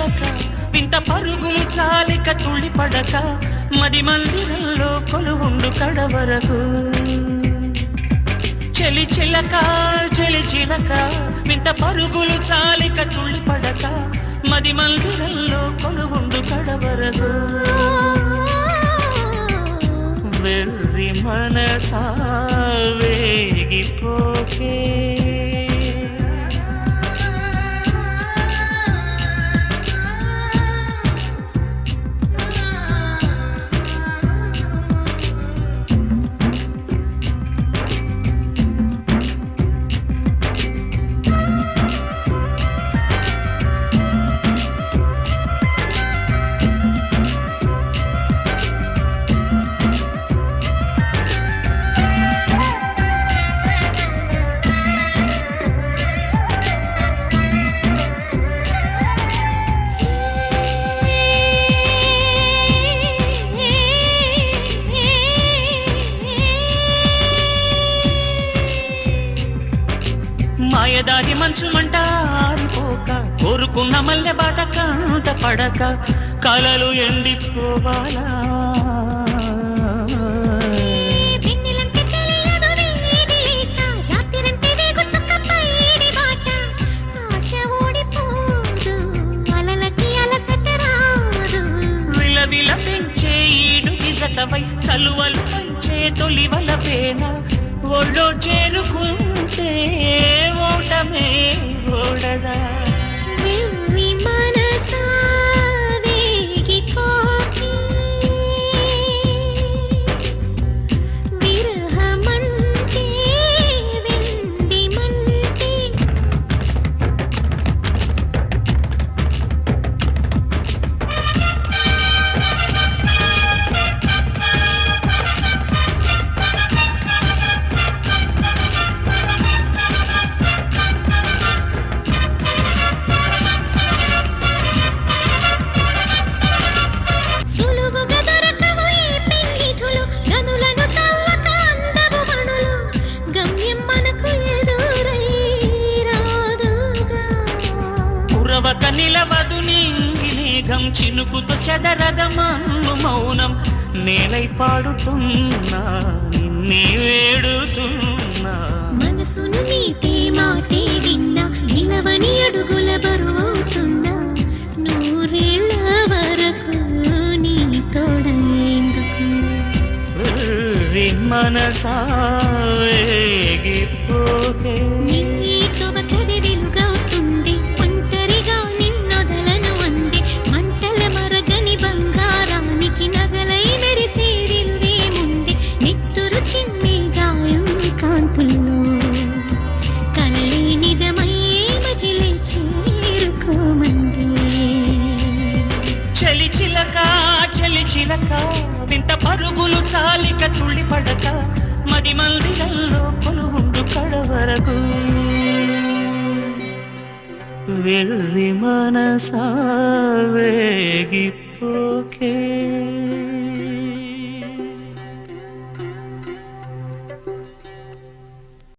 చిలక వింత పరుగులు చాలిక తుళ్ళి పడక మది మందిరంలో కొలువుండు కడవరకు చెలి చిలక వింత పరుగులు చాలిక తుళ్ళి పడక మది మందిరంలో కొలువుండు కడవరకు వెర్రి మనసా వేగిపోకే మాయదారి మంచు మంట ఆరిపోక కోరుకున్న మల్లె బాట కంట పడక కలలు ఎండిపోవాలా విలవిల పెంచే ఈడుకి జతవై చలువలు పంచే తొలివల పేన ఒళ్ళో చేరుకుంటే ఓటమే ఓడదా వెర్రి మనసా వేగిపోకే విరహమంటే వెండిమంటే నిలవదు నింగి మేఘం చినుకుతో చెదరద మన్ను మౌనం నేలై పాడుతున్నా నిన్నే వేడుతున్నా మనసును నీతే మాటే విన్నా నిలవని అడుగుల బరువవుతున్నా నూరేళ్ల వరకు నీ తోడేందుకు మనసా వేగిపోకే చలి చిలక వింత పరుగులు చాలిక తుళ్ళి పడక మది మందిరంలో కొలువుండు కడవరకు వెర్రి మనసా వేగిపోకే